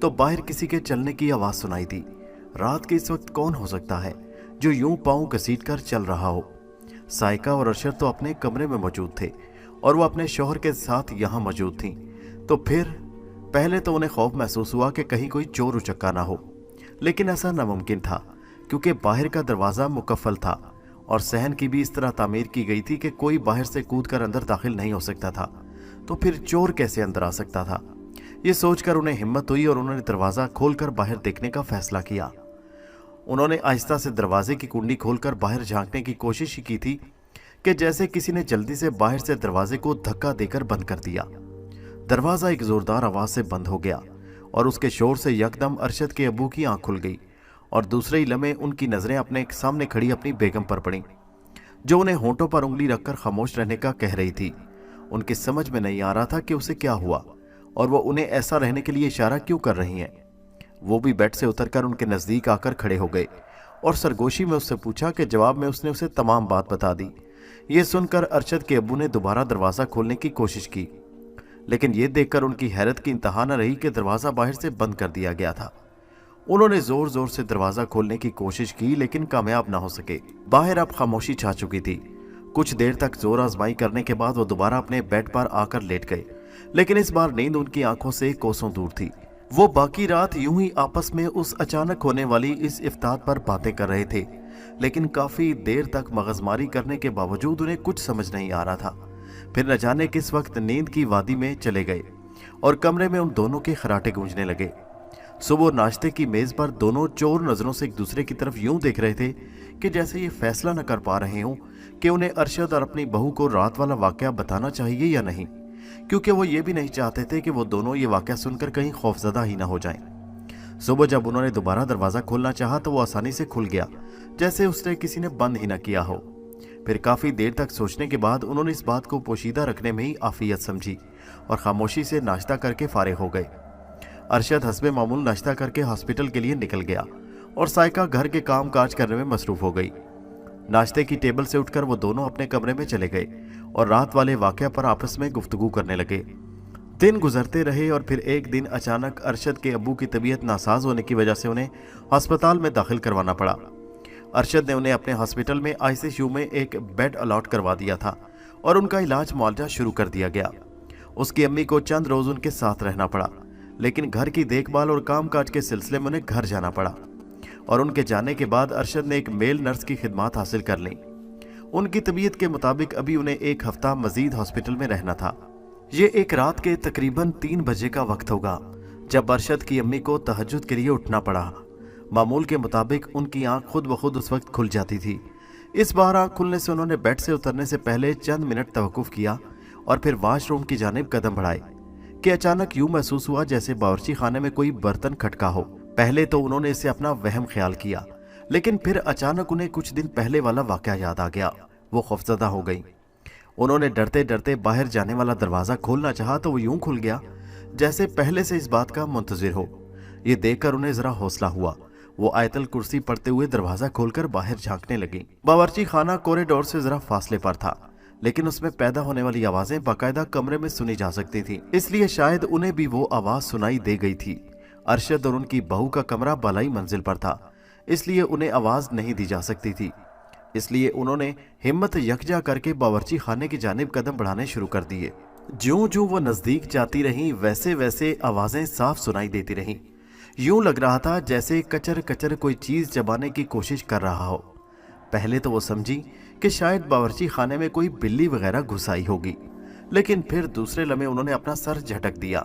S1: तो बाहर किसी के चलने की आवाज सुनाई दी। रात के इस वक्त कौन हो सकता है जो यूं पांव घसीट कर चल रहा हो? साइका और अरशद तो अपने कमरे में मौजूद थे और वो अपने शौहर के साथ यहाँ मौजूद थीं। तो फिर पहले तो उन्हें खौफ महसूस हुआ कि कहीं कोई चोर उचक्का ना हो, लेकिन ऐसा नामुमकिन था क्योंकि बाहर का दरवाज़ा मुकफ्फल था और सहन की भी इस तरह तामीर की गई थी कि कोई बाहर से कूदकर अंदर दाखिल नहीं हो सकता था। तो फिर चोर कैसे अंदर आ सकता था? ये सोचकर उन्हें हिम्मत हुई और उन्होंने दरवाज़ा खोलकर बाहर देखने का फैसला किया। उन्होंने आहिस्ता से दरवाजे की कुंडी खोलकर बाहर झांकने की कोशिश की थी कि जैसे किसी ने जल्दी से बाहर से दरवाजे को धक्का देकर बंद कर दिया। दरवाज़ा एक ज़ोरदार आवाज़ से बंद हो गया और उसके शोर से यकदम अरशद के अबू की आंख खुल गई और दूसरे ही लम्हे उनकी नज़रें अपने सामने खड़ी अपनी बेगम पर पड़ीं, जो उन्हें होंठों पर उंगली रखकर खामोश रहने का कह रही थी। उनकी समझ में नहीं आ रहा था कि उसे क्या हुआ और वो उन्हें ऐसा रहने के लिए इशारा क्यों कर रही हैं। वो भी बेड से उतरकर उनके नज़दीक आकर खड़े हो गए और सरगोशी में उससे पूछा कि जवाब में उसने उसे तमाम बात बता दी। ये सुनकर अरशद के अब्बू ने दोबारा दरवाज़ा खोलने की कोशिश की, लेकिन ये देखकर उनकी हैरत की इंतहा न रही कि दरवाज़ा बाहर से बंद कर दिया गया था। उन्होंने जोर जोर से दरवाज़ा खोलने की कोशिश की, लेकिन कामयाब ना हो सके। बाहर अब खामोशी छा चुकी थी। कुछ देर तक जोर आजमाई करने के बाद वो दोबारा अपने बेड पर आकर लेट गए, लेकिन इस बार नींद उनकी आंखों से कोसों दूर थी। वो बाकी रात यूं ही आपस में उस अचानक होने वाली इस इफ्तार पर बातें कर रहे थे, लेकिन काफी देर तक मगजमारी करने के बावजूद उन्हें कुछ समझ नहीं आ रहा था। फिर न जाने किस वक्त नींद की वादी में चले गए और कमरे में उन दोनों के खराटे गूंजने लगे। सुबह नाश्ते की मेज पर दोनों चोर नजरों से एक दूसरे की तरफ यूं देख रहे थे कि जैसे ये फैसला न कर पा रहे हों कि उन्हें अरशद और अपनी बहू को रात वाला वाकया बताना चाहिए या नहीं, क्योंकि वो ये भी नहीं चाहते थे कि वो दोनों ये वाकया सुनकर कहीं खौफजदा ही ना हो जाएं। सुबह जब उन्होंने दोबारा दरवाज़ा खोलना चाहा तो वो आसानी से खुल गया, जैसे उसने किसी ने बंद ही ना किया हो। फिर काफ़ी देर तक सोचने के बाद उन्होंने इस बात को पोशीदा रखने में ही आफियत समझी और खामोशी से नाश्ता करके फारिग हो गए। अरशद हस्बे मामूल नाश्ता करके हॉस्पिटल के लिए निकल गया और साइका घर के काम काज करने में मसरूफ हो गई। नाश्ते की टेबल से उठकर वो दोनों अपने कमरे में चले गए और रात वाले वाकया पर आपस में गुफ्तगू करने लगे। दिन गुजरते रहे और फिर एक दिन अचानक अरशद के अब्बू की तबीयत नासाज होने की वजह से उन्हें अस्पताल में दाखिल करवाना पड़ा। अरशद ने उन्हें अपने हॉस्पिटल में आईसीयू में एक बेड अलॉट करवा दिया था और उनका इलाज मुआवजा शुरू कर दिया गया। उसकी अम्मी को चंद रोज उनके साथ रहना पड़ा, लेकिन घर की देखभाल और कामकाज के सिलसिले में उन्हें घर जाना पड़ा और उनके जाने के बाद अरशद ने एक मेल नर्स की खिदमत हासिल कर ली। उनकी तबीयत के मुताबिक अभी उन्हें एक हफ्ता मजीद हॉस्पिटल में रहना था। ये एक रात के तकरीबन 3 बजे का वक्त होगा जब अरशद की अम्मी को तहज्जुद के लिए उठना पड़ा। मामूल के मुताबिक उनकी आंख खुद ब खुद उस वक्त खुल जाती थी। इस बार आंख खुलने से उन्होंने बेड से उतरने से पहले चंद मिनट तवक्कुफ किया और फिर वाशरूम की जानिब कदम बढ़ाए कि अचानक यूं महसूस हुआ जैसे बावर्ची खाने में कोई बर्तन खटका हो। पहले तो उन्होंने इसे अपना वहम ख्याल किया, लेकिन फिर अचानक उन्हें कुछ दिन पहले वाला वाकया याद आ गया। वो खौफजदा हो गई। उन्होंने डरते डरते बाहर जाने वाला दरवाज़ा खोलना चाहा तो वो यूं खुल गया जैसे पहले से इस बात का मुंतजिर हो। ये देखकर उन्हें जरा हौसला हुआ। वो आयतल कुर्सी पढ़ते हुए दरवाज़ा खोलकर बाहर झांकने लगी। बावर्ची खाना कॉरिडोर से जरा फासले पर था, लेकिन उसमें पैदा होने वाली आवाज़ें बाकायदा कमरे में सुनी जा सकती थी, इसलिए शायद उन्हें भी वो आवाज़ सुनाई दे गई थी। अरशद और उनकी बहू का कमरा बालाई मंजिल पर था, इसलिए उन्हें आवाज़ नहीं दी जा सकती थी। इसलिए उन्होंने हिम्मत यकजा करके बावर्ची खाने की जानिब कदम बढ़ाने शुरू कर दिए। ज्यों ज्यों वो नज़दीक जाती रहीं वैसे वैसे आवाज़ें साफ सुनाई देती रहीं। यूं लग रहा था जैसे कचर कचर कोई चीज़ चबाने की कोशिश कर रहा हो। पहले तो वो समझी कि शायद बावर्ची खाने में कोई बिल्ली वगैरह घुस आई होगी, लेकिन फिर दूसरे लम्हे उन्होंने अपना सर झटक दिया,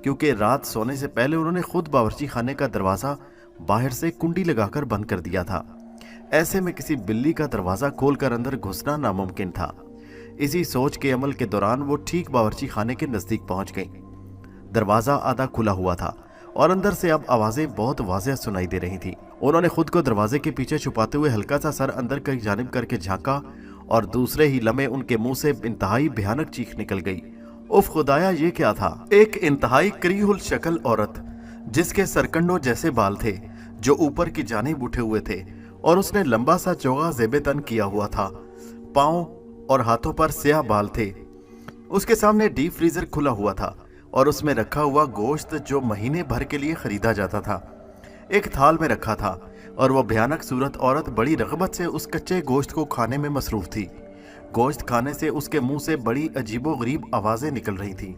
S1: क्योंकि रात सोने से पहले उन्होंने खुद बावर्ची खाने का दरवाज़ा बाहर से कुंडी लगाकर बंद कर दिया था। ऐसे में किसी बिल्ली का दरवाज़ा खोलकर अंदर घुसना नामुमकिन था। इसी सोच के अमल के दौरान वो ठीक बावर्ची खाने के नज़दीक पहुंच गई। दरवाज़ा आधा खुला हुआ था और अंदर से अब आवाज़ें बहुत वाज़ेह सुनाई दे रही थी। उन्होंने खुद को दरवाजे के पीछे छुपाते हुए हल्का सा सर अंदर की जानिब करके झांका और दूसरे ही लम्हे उनके मुंह से इंतहाई भयानक चीख निकल गई। उफ खुदाया, ये क्या था? एक इंतहाई करीहुल शक्ल औरत जिसके सरकंडों जैसे बाल थे जो ऊपर की जानिब उठे हुए थे और उसने लंबा सा चोगा ज़ेबे तन किया हुआ था। पाँव और हाथों पर स्याह बाल थे। उसके सामने डीप फ्रीजर खुला हुआ था और उसमें रखा हुआ गोश्त जो महीने भर के लिए खरीदा जाता था एक थाल में रखा था, और वह भयानक सूरत औरत बड़ी रग़बत से उस कच्चे गोश्त को खाने में मसरूफ़ थी। गोश्त खाने से उसके मुंह से बड़ी अजीबोगरीब आवाज़ें निकल रही थीं।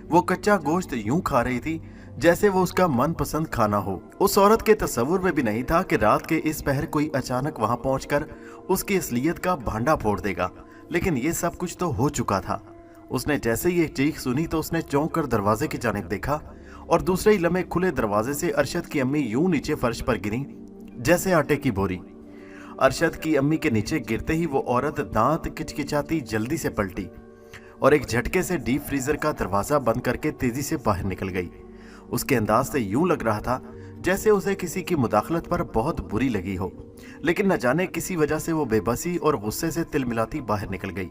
S1: वो कच्चा गोश्त यूं खा रही थी जैसे वो उसका मनपसंद खाना हो। उस औरत के तस्वुर में भी नहीं था कि रात के इस पहर कोई अचानक वहां पहुंचकर उसकी असलियत का भांडा फोड़ देगा, लेकिन ये सब कुछ तो हो चुका था। उसने जैसे ये चीख सुनी तो उसने चौंक कर दरवाजे की जानिब देखा और दूसरे ही लम्हे खुले दरवाजे से अरशद की अम्मी यूं नीचे फर्श पर गिरी जैसे आटे की बोरी। अरशद की अम्मी के नीचे गिरते ही वो औरत दांत किचकिचाती जल्दी से पलटी और एक झटके से डीप फ्रीजर का दरवाजा बंद करके तेजी से बाहर निकल गई। उसके अंदाज से यूं लग रहा था जैसे उसे किसी की मुदाखलत पर बहुत बुरी लगी हो, लेकिन न जाने किसी वजह से वो बेबसी और गुस्से से तिलमिलाती बाहर निकल गई।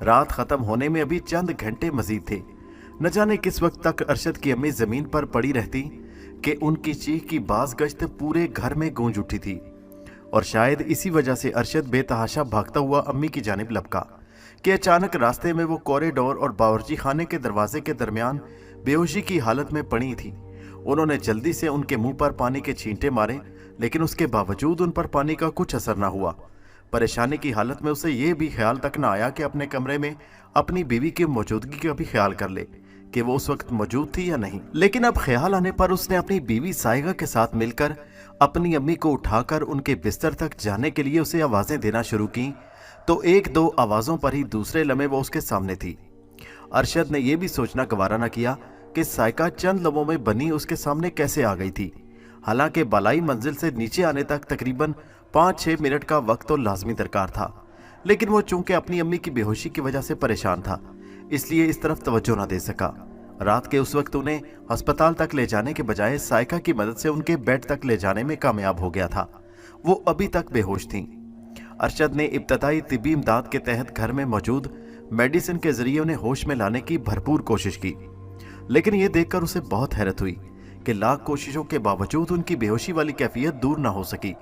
S1: रात खत्म होने में अभी चंद घंटे मजीद थे। न जाने किस वक्त तक अरशद की अम्मी जमीन पर पड़ी रहती कि उनकी चीख की बाज गश्त पूरे घर में गूंज उठी थी। और शायद इसी वजह से अरशद बेतहाशा भागता हुआ अम्मी की जानिब लपका कि अचानक रास्ते में वो कॉरिडोर और बावर्ची खाने के दरवाजे के दरमियान बेहोशी की हालत में पड़ी थी। उन्होंने जल्दी से उनके मुंह पर पानी के छींटे मारे, लेकिन उसके बावजूद उन पर पानी का कुछ असर न हुआ। परेशानी की हालत में उसे ये भी ख्याल तक न आया कि अपने कमरे में अपनी बीवी की मौजूदगी का भी ख्याल कर ले कि वो उस वक्त मौजूद थी या नहीं। लेकिन अब ख्याल आने पर उसने अपनी बीवी साइगा के साथ मिलकर अपनी अम्मी को उठाकर उनके बिस्तर तक जाने के लिए उसे आवाजें देना शुरू की, तो एक दो आवाजों पर ही दूसरे लम्हे वो उसके सामने थी। अरशद ने यह भी सोचना गवारा न किया कि साइका चंद लम्हों में बनी उसके सामने कैसे आ गई थी। हालांकि बालाई मंजिल से नीचे आने तक तकरीबन 5-6 मिनट का वक्त तो लाजमी दरकार था, लेकिन वो चूंकि अपनी अम्मी की बेहोशी की वजह से परेशान था, इसलिए इस तरफ तवज्जो न दे सका। रात के उस वक्त उन्हें अस्पताल तक ले जाने के बजाय साइका की मदद से उनके बेड तक ले जाने में कामयाब हो गया था। वो अभी तक बेहोश थीं। अरशद ने इब्तदाई तिब्बी इमदाद के तहत घर में मौजूद मेडिसिन के जरिए उन्हें होश में लाने की भरपूर कोशिश की, लेकिन यह देखकर उसे बहुत हैरत हुई कि लाख कोशिशों के बावजूद उनकी बेहोशी वाली कैफियत दूर न हो सकी।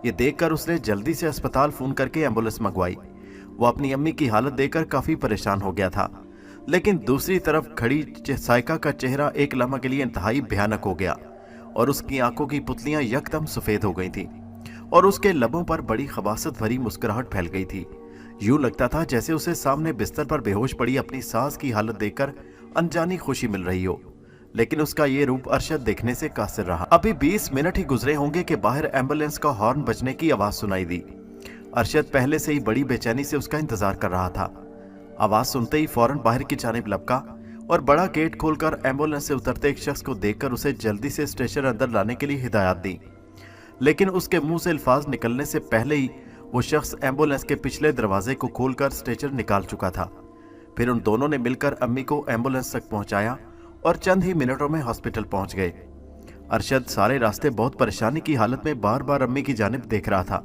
S1: ये देखकर उसने जल्दी से अस्पताल फोन करके एम्बुलेंस मंगवाई। वो अपनी अम्मी की हालत देखकर काफी परेशान हो गया था, लेकिन दूसरी तरफ खड़ी साइका का चेहरा एक लम्हा के लिए इंतहाई भयानक हो गया और उसकी आंखों की पुतलियां यकदम सफेद हो गई थीं और उसके लबों पर बड़ी खबासत भरी मुस्कुराहट फैल गई थी। यूं लगता था जैसे उसे सामने बिस्तर पर बेहोश पड़ी अपनी सास की हालत देखकर अनजानी खुशी मिल रही हो, लेकिन उसका ये रूप अरशद देखने से कासिर रहा। अभी 20 मिनट ही गुजरे होंगे कि बाहर एम्बुलेंस का हॉर्न बजने की आवाज सुनाई दी। अरशद पहले से ही बड़ी बेचैनी से उसका इंतजार कर रहा था। आवाज सुनते ही फौरन बाहर की जानिब लपका और बड़ा गेट खोलकर एम्बुलेंस से उतरते एक शख्स को देखकर उसे जल्दी से स्टेशन अंदर लाने के लिए हिदायत दी, लेकिन उसके मुंह से अल्फाज निकलने से पहले ही वो शख्स एम्बुलेंस के पिछले दरवाजे को खोलकर स्ट्रेचर निकाल चुका था। फिर उन दोनों ने मिलकर अम्मी को एम्बुलेंस तक पहुंचाया और चंद ही मिनटों में हॉस्पिटल पहुंच गए। अरशद सारे रास्ते बहुत परेशानी की हालत में बार बार अम्मी की जानिब देख रहा था,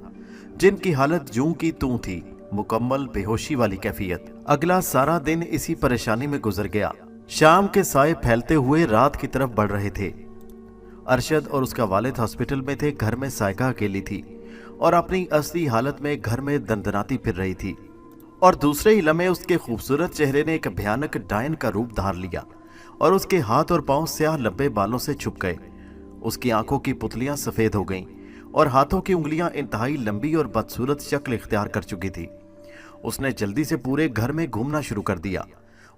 S1: जिनकी हालत जूं की तूं थी, मुकम्मल बेहोशी वाली कैफियत। अगला सारा दिन इसी परेशानी में गुजर गया। शाम के साए फैलते हुए रात की तरफ बढ़ रहे थे। अरशद और उसका वालिद हॉस्पिटल में थे। घर में साइका अकेली थी और अपनी असली हालत में घर में दंदनाती फिर रही थी, और दूसरे ही लम्हे उसके खूबसूरत चेहरे ने एक भयानक डायन का रूप धार लिया और उसके हाथ और पांव स्याह लंबे बालों से छुप गए। उसकी आंखों की पुतलियां सफेद हो गईं और हाथों की उंगलियां इंतहाई लंबी और बदसूरत शक्ल इख्तियार कर चुकी थी। उसने जल्दी से पूरे घर में घूमना शुरू कर दिया।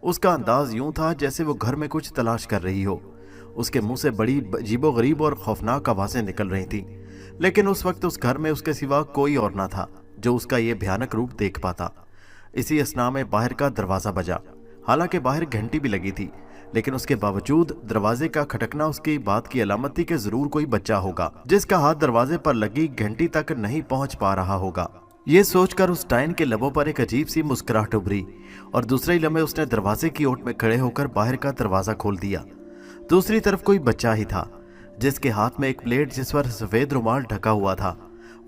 S1: उसका अंदाज यूं था जैसे वो घर में कुछ तलाश कर रही हो। उसके मुंह से बड़ी अजीबोगरीब और खौफनाक आवाजें निकल रही थीं, लेकिन उस वक्त उस घर में उसके सिवा कोई और ना था जो उसका ये भयानक रूप देख पाता। इसी असना में बाहर का दरवाजा बजा। हालांकि बाहर घंटी भी लगी थी, लेकिन उसके बावजूद दरवाजे का खटकना उसकी बात की अलामत थी कि जरूर कोई बच्चा होगा जिसका हाथ दरवाजे पर लगी घंटी तक नहीं पहुंच पा रहा होगा। ये सोचकर उस डायन के लबों पर एक अजीब सी मुस्कुराहट उभरी और दूसरे ही लम्हे उसने दरवाजे की ओट में खड़े होकर बाहर का दरवाजा खोल दिया। दूसरी तरफ कोई बच्चा ही था जिसके हाथ में एक प्लेट जिस पर सफेद रुमाल ढका हुआ था।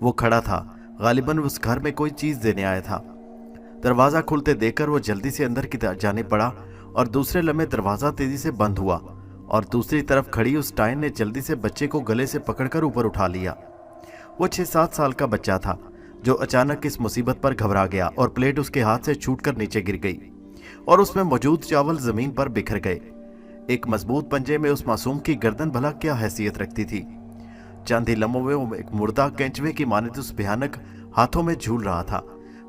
S1: वो खड़ा था, गालिबन उस घर में कोई चीज देने आया था। दरवाजा खुलते देखकर वो जल्दी से अंदर की जानिब बढ़ा और दूसरे लम्हे दरवाजा तेजी से बंद हुआ और दूसरी तरफ खड़ी उस डायन ने जल्दी से बच्चे को गले से पकड़कर ऊपर उठा लिया। वो 6-7 साल का बच्चा था जो अचानक इस मुसीबत पर घबरा गया और प्लेट उसके हाथ से छूटकर नीचे गिर गई और उसमें मौजूद चावल जमीन पर बिखर गए। एक मजबूत पंजे में उस मासूम की गर्दन भला क्या हैसियत रखती थी। चंद ही लम्हों में वो एक मुर्दा केंचुए की मानित उस भयानक हाथों में झूल रहा था।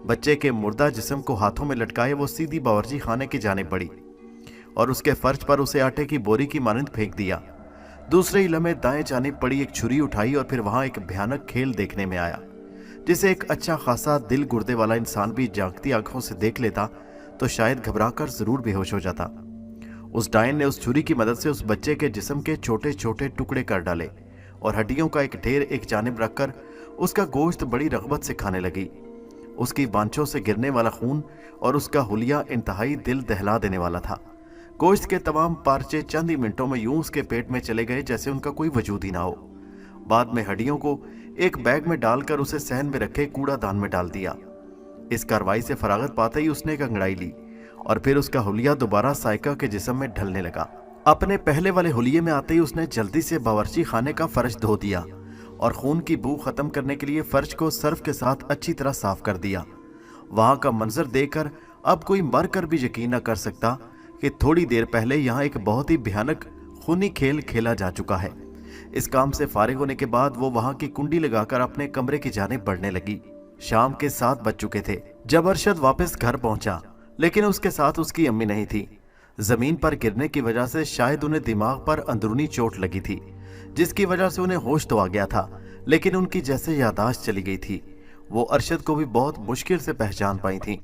S1: बच्चे के मुर्दा जिस्म को हाथों में लटकाए वो सीधी बावर्ची खाने की जानिब बढ़ी और उसके फर्श पर उसे आटे की बोरी की मानिंद फेंक दिया। दूसरे ही लम्हे दाएं जानिब पड़ी एक छुरी उठाई और फिर वहां एक भयानक खेल देखने में आया जिसे एक अच्छा खासा दिल गुर्दे वाला इंसान भी जागती आंखों से देख लेता तो शायद घबराकर जरूर बेहोश हो जाता। उस डायन ने उस छुरी की मदद से उस बच्चे के जिस्म के छोटे छोटे टुकड़े कर डाले और हड्डियों का एक ढेर एक जानिब रखकर उसका गोश्त बड़ी रगबत से खाने लगी। उसकी बांछों से गिरने वाला खून और उसका हुलिया इंतहाई दिल दहला देने वाला था। गोश्त के तमाम पार्चे चंद ही मिनटों में यूं उसके पेट में चले गए जैसे उनका कोई वजूद ही ना हो। बाद में हड्डियों को एक बैग में डालकर उसे सहन में रखे कूड़ा दान में डाल दिया। इस कार्रवाई से फरागत पाते ही उसने एक अंगड़ाई ली और फिर उसका हुलिया दोबारा साइका के जिस्म में ढलने लगा। अपने पहले वाले हुलिये में आते ही उसने जल्दी से बावर्ची खाने का फर्श धो दिया और खून की बू खत्म करने के लिए फर्श को सर्फ के साथ अच्छी तरह साफ कर दिया। वहां का मंजर देखकर अब कोई मर कर भी यकीन न कर सकता कि थोड़ी देर पहले यहाँ एक बहुत ही भयानक खूनी खेल खेला जा चुका है। इस काम से फारिग होने के बाद वो वहां की कुंडी लगाकर अपने कमरे की जानिब बढ़ने लगी। शाम के 7 बज चुके थे जब अरशद वापस घर पहुंचा, लेकिन उसके साथ उसकी अम्मी नहीं थी। जमीन पर गिरने की वजह से शायद उन्हें दिमाग पर अंदरूनी चोट लगी थी, जिसकी वजह से उन्हें होश तो आ गया था, लेकिन उनकी जैसे याददाश्त चली गई थी। वो अरशद को भी बहुत मुश्किल से पहचान पाई थी।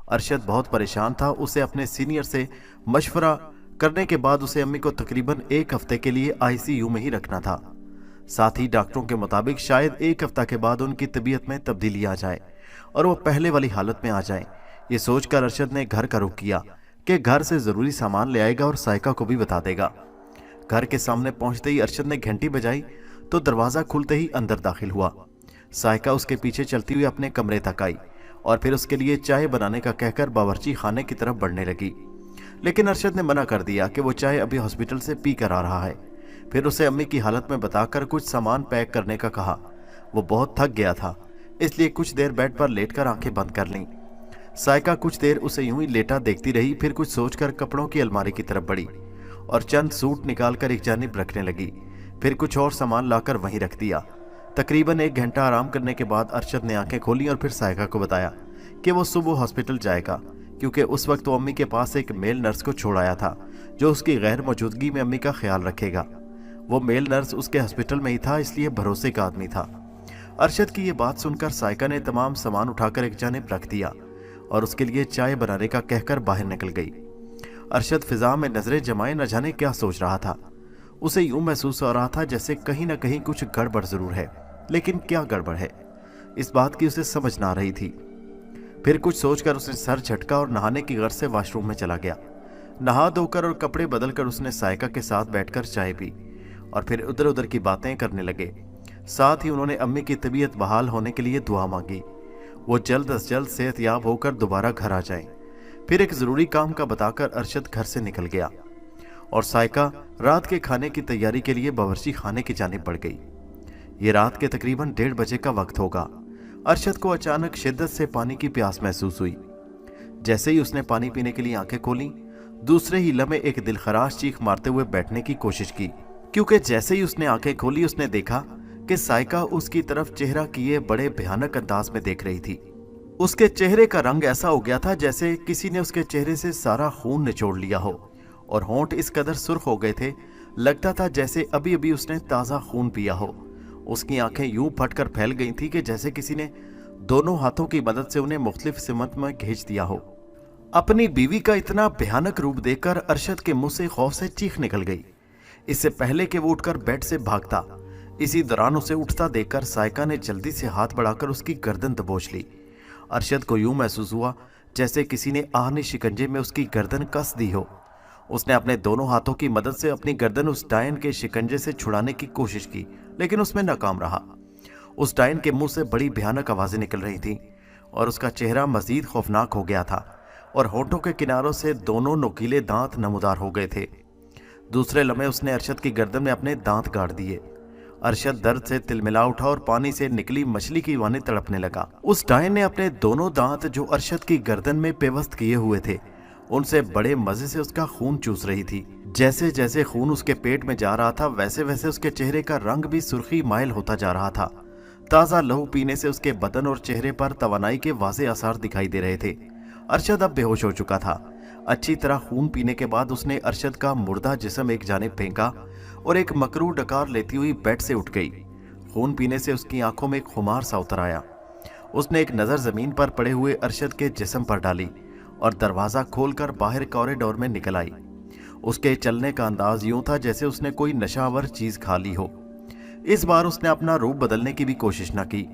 S1: अरशद बहुत परेशान था। उसे अपने सीनियर से मशवरा करने के बाद उसे अम्मी को तकरीबन 1 हफ्ते के लिए आईसीयू में ही रखना था। साथ ही डॉक्टरों के मुताबिक शायद 1 हफ्ता के बाद उनकी तबीयत में तब्दीली आ जाए और वो पहले वाली हालत में आ जाए। ये सोचकर अरशद ने घर का रुख किया कि घर से ज़रूरी सामान ले आएगा और साइका को भी बता देगा। घर के सामने पहुंचते ही अरशद ने घंटी बजाई तो दरवाज़ा खुलते ही अंदर दाखिल हुआ। साइका उसके पीछे चलती हुई अपने कमरे तक आई और फिर उसके लिए चाय बनाने का कहकर बावर्ची खाने की तरफ बढ़ने लगी, लेकिन अरशद ने मना कर दिया कि वो चाय अभी हॉस्पिटल से पी कर आ रहा है। फिर उसे अम्मी की हालत में बताकर कुछ सामान पैक करने का कहा। वो बहुत थक गया था, इसलिए कुछ देर बेड पर लेटकर आंखें बंद कर लीं। साइका कुछ देर उसे यूं ही लेटा देखती रही, फिर कुछ सोचकर कपड़ों की अलमारी की तरफ बढ़ी और चंद सूट निकालकर एक जानिब रखने लगी। फिर कुछ और सामान लाकर वहीं रख दिया। तकरीबन 1 घंटा आराम करने के बाद अरशद ने आंखें खोली और फिर साइका को बताया कि वो सुबह हॉस्पिटल जाएगा, क्योंकि उस वक्त वो अम्मी के पास एक मेल नर्स को छोड़ आया था जो उसकी गैर मौजूदगी में अम्मी का ख्याल रखेगा। वो मेल नर्स उसके हॉस्पिटल में ही था, इसलिए भरोसे का आदमी था। अरशद की ये बात सुनकर साइका ने तमाम सामान उठाकर एक जानिब रख दिया और उसके लिए चाय बनाने का कहकर बाहर निकल गई। अरशद फिजा में नजरें जमाए न जाने क्या सोच रहा था। उसे यूं महसूस हो रहा था जैसे कहीं ना कहीं कुछ गड़बड़ जरूर है, लेकिन क्या गड़बड़ है इस बात की उसे समझ ना आ रही थी। फिर कुछ सोचकर उसने सर झटका और नहाने की गर्ज से वॉशरूम में चला गया। नहा धोकर और कपड़े बदलकर उसने साइका के साथ बैठकर चाय पी और फिर उधर उधर की बातें करने लगे। साथ ही उन्होंने अम्मी की तबीयत बहाल होने के लिए दुआ मांगी, वो जल्द अज जल्द सेहतयाब होकर दोबारा घर आ जाए। फिर एक ज़रूरी काम का बताकर अरशद घर से निकल गया और साइका रात के खाने की तैयारी के लिए बावर्ची खाने की जानिब बढ़ गई। ये रात के तकरीबन 1:30 बजे का वक्त होगा। अरशद को अचानक शिद्दत से पानी की प्यास महसूस हुई। जैसे ही उसने पानी पीने के लिए आंखें खोली, दूसरे ही लम्हे एक दिलखराश चीख मारते हुए बैठने की कोशिश की, क्योंकि जैसे ही उसने आंखें खोली उसने देखा कि साइका उसकी तरफ चेहरा किए बड़े भयानक अंदाज में देख रही थी। उसके चेहरे का रंग ऐसा हो गया था जैसे किसी ने उसके चेहरे से सारा खून निचोड़ लिया हो और होंठ इस कदर सुर्ख हो गए थे, लगता था जैसे अभी अभी उसने ताज़ा खून पिया हो। उसकी आंखें यूं फटकर फैल गई थी कि जैसे किसी ने दोनों हाथों की मदद से उन्हें मुख्तलिफ सिमत में खींच दिया हो। अपनी बीवी का इतना भयानक रूप देखकर अरशद के मुंह से खौफ से चीख निकल गई। इससे पहले कि वो उठकर बेड से भागता, इसी दौरान उसे उठता देखकर साइका ने जल्दी से हाथ बढ़ाकर उसकी गर्दन दबोच ली। अरशद को यूं महसूस हुआ जैसे किसी ने आहने शिकंजे में उसकी गर्दन कस दी हो। उसने अपने दोनों हाथों की मदद से अपनी गर्दन उस डायन के शिकंजे से छुड़ाने की कोशिश की, लेकिन उसमें नाकाम रहा। उस डायन के मुंह से बड़ी भयानक आवाजें निकल रही थीं और उसका चेहरा मजीद खौफनाक हो गया था और होठों के किनारों से दोनों नुकीले दांत नमूदार हो गए थे। दूसरे लम्हे उसने अरशद की गर्दन में अपने दांत गाड़ दिए। अरशद दर्द से तिलमिला उठा और पानी से निकली मछली की वानी तड़पने लगा। उस डायन ने अपने दोनों दांत जो अरशद की गर्दन में पेवस्त किए हुए थे, उनसे बड़े मजे से उसका खून चूस रही थी। जैसे जैसे खून उसके पेट में जा रहा था, वैसे वैसे उसके चेहरे का रंग भी सुर्खी माइल होता जा रहा था। ताज़ा लहू पीने से उसके बदन और चेहरे पर तवानाई के वाज़े आसार दिखाई दे रहे थे। अरशद अब बेहोश हो चुका था। अच्छी तरह खून पीने के बाद उसने अरशद का मुर्दा जिस्म एक जानिब फेंका और एक मकरू डकार लेती हुई बेड से उठ गई। खून पीने से उसकी आंखों में खुमार सा उतर आया। उसने एक नज़र ज़मीन पर पड़े हुए अरशद के जिस्म पर डाली और दरवाज़ा खोलकर बाहर कॉरिडोर में निकल आई। उसके चलने का अंदाज यूं था जैसे उसने कोई नशावर चीज़ खा ली हो। इस बार उसने अपना रूप बदलने की भी कोशिश न की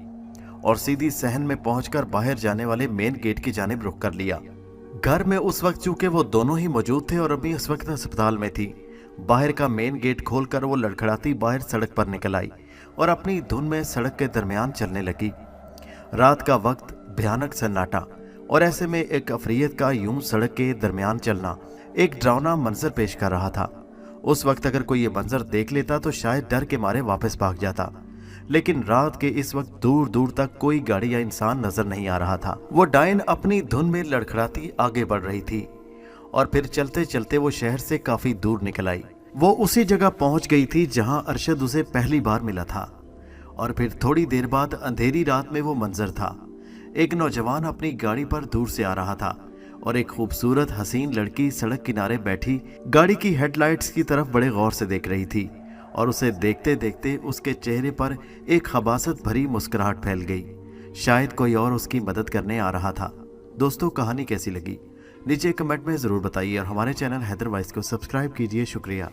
S1: और सीधी सहन में पहुंचकर बाहर जाने वाले मेन गेट की जानिब रुख कर लिया। घर में उस वक्त चूंकि वो दोनों ही मौजूद थे और अभी उस वक्त अस्पताल में थी, बाहर का मेन गेट खोलकर वो लड़खड़ाती बाहर सड़क पर निकल आई और अपनी धुन में सड़क के दरमियान चलने लगी। रात का वक्त, भयानक सन्नाटा और ऐसे में एक अफरियत का यूं सड़क के दरमियान चलना एक डरावना मंजर पेश कर रहा था। उस वक्त अगर कोई ये मंजर देख लेता तो शायद डर के मारे वापस भाग जाता, लेकिन रात के इस वक्त दूर दूर तक कोई गाड़ी या इंसान नजर नहीं आ रहा था। वो डायन अपनी धुन में लड़खड़ाती आगे बढ़ रही थी और फिर चलते चलते वो शहर से काफी दूर निकल आई। वो उसी जगह पहुंच गई थी जहां अरशद उसे पहली बार मिला था। और फिर थोड़ी देर बाद अंधेरी रात में वो मंजर था। एक नौजवान अपनी गाड़ी पर दूर से आ रहा था और एक खूबसूरत हसीन लड़की सड़क किनारे बैठी गाड़ी की हेडलाइट्स की तरफ बड़े गौर से देख रही थी और उसे देखते देखते उसके चेहरे पर एक खबासत भरी मुस्कुराहट फैल गई। शायद कोई और उसकी मदद करने आ रहा था। दोस्तों, कहानी कैसी लगी नीचे कमेंट में ज़रूर बताइए और हमारे चैनल हैदर वॉइस को सब्सक्राइब कीजिए। शुक्रिया।